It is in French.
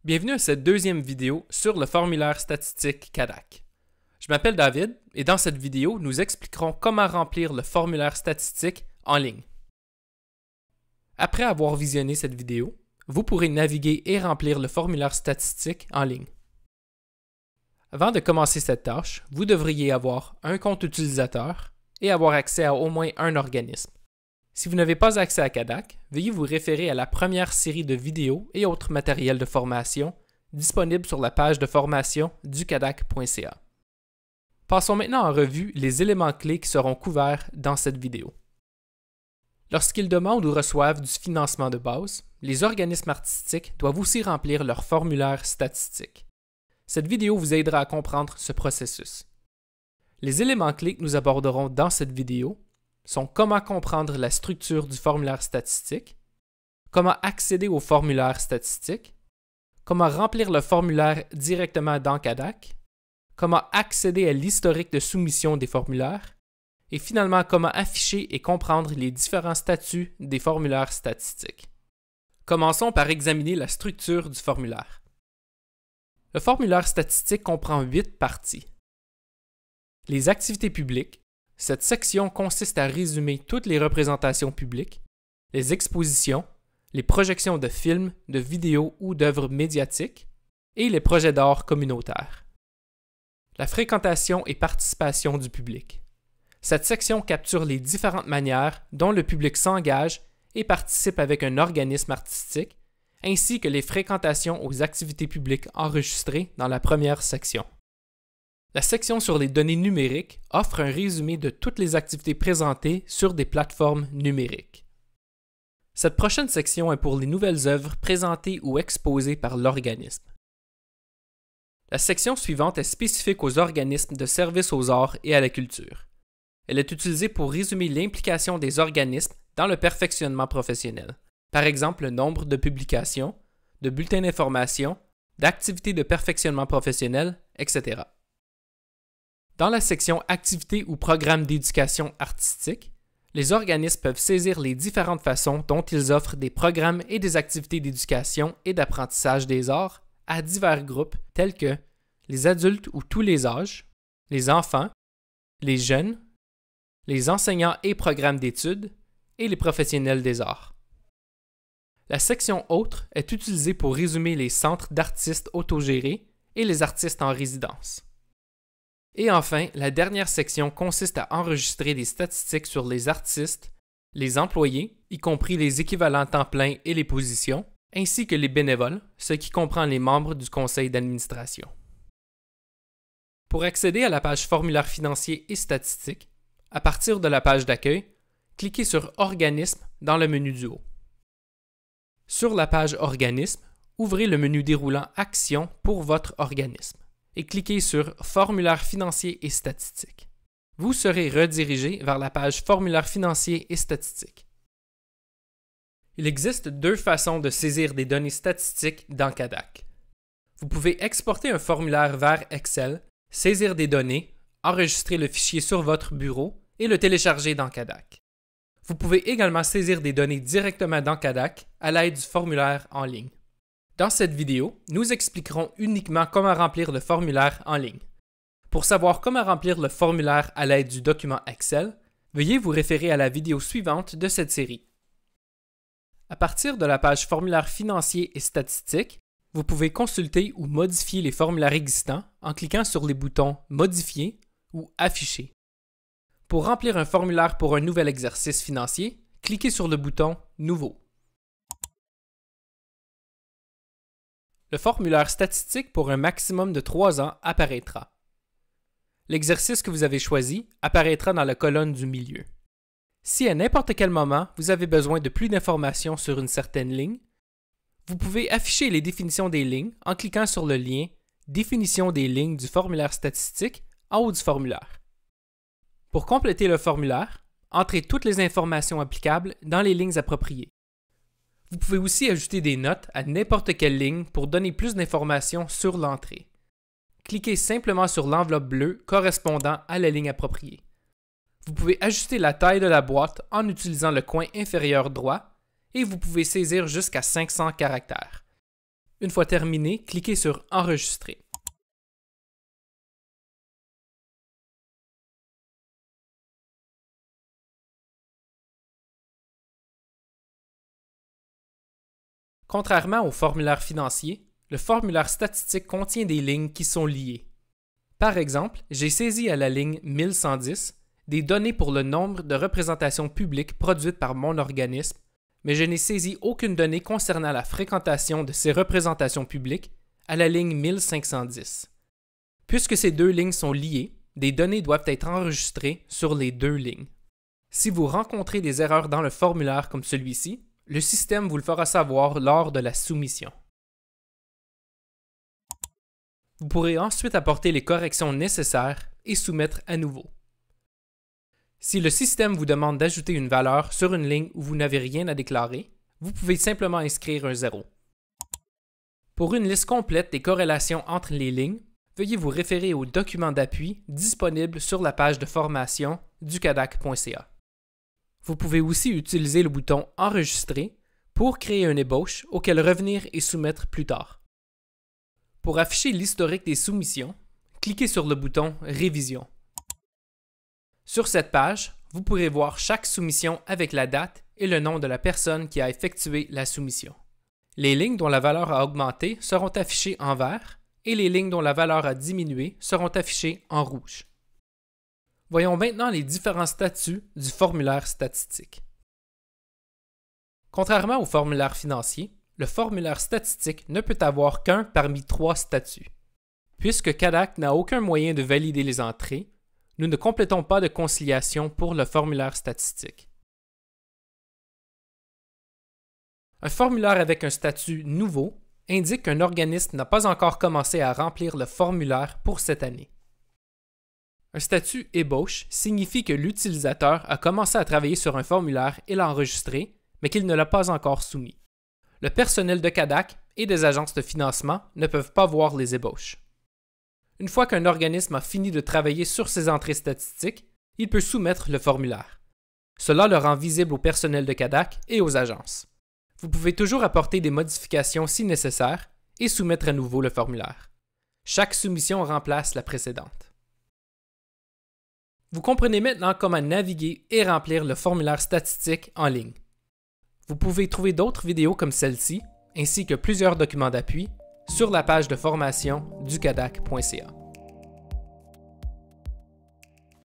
Bienvenue à cette deuxième vidéo sur le formulaire statistique CADAQ. Je m'appelle David et dans cette vidéo, nous expliquerons comment remplir le formulaire statistique en ligne. Après avoir visionné cette vidéo, vous pourrez naviguer et remplir le formulaire statistique en ligne. Avant de commencer cette tâche, vous devriez avoir un compte utilisateur et avoir accès à au moins un organisme. Si vous n'avez pas accès à CADAQ, veuillez vous référer à la première série de vidéos et autres matériels de formation disponibles sur la page de formation du cadaq.ca. Passons maintenant en revue les éléments clés qui seront couverts dans cette vidéo. Lorsqu'ils demandent ou reçoivent du financement de base, les organismes artistiques doivent aussi remplir leur formulaire statistique. Cette vidéo vous aidera à comprendre ce processus. Les éléments clés que nous aborderons dans cette vidéo sont comment comprendre la structure du formulaire statistique, comment accéder au formulaire statistique, comment remplir le formulaire directement dans CADAQ, comment accéder à l'historique de soumission des formulaires, et finalement comment afficher et comprendre les différents statuts des formulaires statistiques. Commençons par examiner la structure du formulaire. Le formulaire statistique comprend 8 parties. Les activités publiques. Cette section consiste à résumer toutes les représentations publiques, les expositions, les projections de films, de vidéos ou d'œuvres médiatiques et les projets d'art communautaires. La fréquentation et participation du public. Cette section capture les différentes manières dont le public s'engage et participe avec un organisme artistique, ainsi que les fréquentations aux activités publiques enregistrées dans la première section. La section sur les données numériques offre un résumé de toutes les activités présentées sur des plateformes numériques. Cette prochaine section est pour les nouvelles œuvres présentées ou exposées par l'organisme. La section suivante est spécifique aux organismes de services aux arts et à la culture. Elle est utilisée pour résumer l'implication des organismes dans le perfectionnement professionnel, par exemple le nombre de publications, de bulletins d'information, d'activités de perfectionnement professionnel, etc. Dans la section Activités ou programmes d'éducation artistique, les organismes peuvent saisir les différentes façons dont ils offrent des programmes et des activités d'éducation et d'apprentissage des arts à divers groupes tels que les adultes ou tous les âges, les enfants, les jeunes, les enseignants et programmes d'études et les professionnels des arts. La section Autres est utilisée pour résumer les centres d'artistes autogérés et les artistes en résidence. Et enfin, la dernière section consiste à enregistrer des statistiques sur les artistes, les employés, y compris les équivalents temps plein et les positions, ainsi que les bénévoles, ce qui comprend les membres du conseil d'administration. Pour accéder à la page formulaire financier et statistique, à partir de la page d'accueil, cliquez sur Organisme dans le menu du haut. Sur la page Organisme, ouvrez le menu déroulant Actions pour votre organisme et cliquez sur Formulaire financier et statistique. Vous serez redirigé vers la page Formulaire financier et statistique. Il existe deux façons de saisir des données statistiques dans CADAQ. Vous pouvez exporter un formulaire vers Excel, saisir des données, enregistrer le fichier sur votre bureau et le télécharger dans CADAQ. Vous pouvez également saisir des données directement dans CADAQ à l'aide du formulaire en ligne. Dans cette vidéo, nous expliquerons uniquement comment remplir le formulaire en ligne. Pour savoir comment remplir le formulaire à l'aide du document Excel, veuillez vous référer à la vidéo suivante de cette série. À partir de la page Formulaire financier et statistique, vous pouvez consulter ou modifier les formulaires existants en cliquant sur les boutons Modifier ou Afficher. Pour remplir un formulaire pour un nouvel exercice financier, cliquez sur le bouton Nouveau. Le formulaire statistique pour un maximum de 3 ans apparaîtra. L'exercice que vous avez choisi apparaîtra dans la colonne du milieu. Si à n'importe quel moment vous avez besoin de plus d'informations sur une certaine ligne, vous pouvez afficher les définitions des lignes en cliquant sur le lien « Définition des lignes du formulaire statistique » en haut du formulaire. Pour compléter le formulaire, entrez toutes les informations applicables dans les lignes appropriées. Vous pouvez aussi ajouter des notes à n'importe quelle ligne pour donner plus d'informations sur l'entrée. Cliquez simplement sur l'enveloppe bleue correspondant à la ligne appropriée. Vous pouvez ajuster la taille de la boîte en utilisant le coin inférieur droit et vous pouvez saisir jusqu'à 500 caractères. Une fois terminé, cliquez sur « Enregistrer ». Contrairement au formulaire financier, le formulaire statistique contient des lignes qui sont liées. Par exemple, j'ai saisi à la ligne 1110 des données pour le nombre de représentations publiques produites par mon organisme, mais je n'ai saisi aucune donnée concernant la fréquentation de ces représentations publiques à la ligne 1510. Puisque ces deux lignes sont liées, des données doivent être enregistrées sur les deux lignes. Si vous rencontrez des erreurs dans le formulaire comme celui-ci, le système vous le fera savoir lors de la soumission. Vous pourrez ensuite apporter les corrections nécessaires et soumettre à nouveau. Si le système vous demande d'ajouter une valeur sur une ligne où vous n'avez rien à déclarer, vous pouvez simplement inscrire un 0. Pour une liste complète des corrélations entre les lignes, veuillez vous référer au document d'appui disponible sur la page de formation du cadac.ca. Vous pouvez aussi utiliser le bouton « Enregistrer » pour créer une ébauche auquel revenir et soumettre plus tard. Pour afficher l'historique des soumissions, cliquez sur le bouton « Révision ». Sur cette page, vous pourrez voir chaque soumission avec la date et le nom de la personne qui a effectué la soumission. Les lignes dont la valeur a augmenté seront affichées en vert et les lignes dont la valeur a diminué seront affichées en rouge. Voyons maintenant les différents statuts du formulaire statistique. Contrairement au formulaire financier, le formulaire statistique ne peut avoir qu'un parmi 3 statuts. Puisque Cadac n'a aucun moyen de valider les entrées, nous ne complétons pas de conciliation pour le formulaire statistique. Un formulaire avec un statut nouveau indique qu'un organisme n'a pas encore commencé à remplir le formulaire pour cette année. Un statut ébauche signifie que l'utilisateur a commencé à travailler sur un formulaire et l'a enregistré, mais qu'il ne l'a pas encore soumis. Le personnel de Cadac et des agences de financement ne peuvent pas voir les ébauches. Une fois qu'un organisme a fini de travailler sur ses entrées statistiques, il peut soumettre le formulaire. Cela le rend visible au personnel de Cadac et aux agences. Vous pouvez toujours apporter des modifications si nécessaire et soumettre à nouveau le formulaire. Chaque soumission remplace la précédente. Vous comprenez maintenant comment naviguer et remplir le formulaire statistique en ligne. Vous pouvez trouver d'autres vidéos comme celle-ci, ainsi que plusieurs documents d'appui, sur la page de formation du cadac.ca.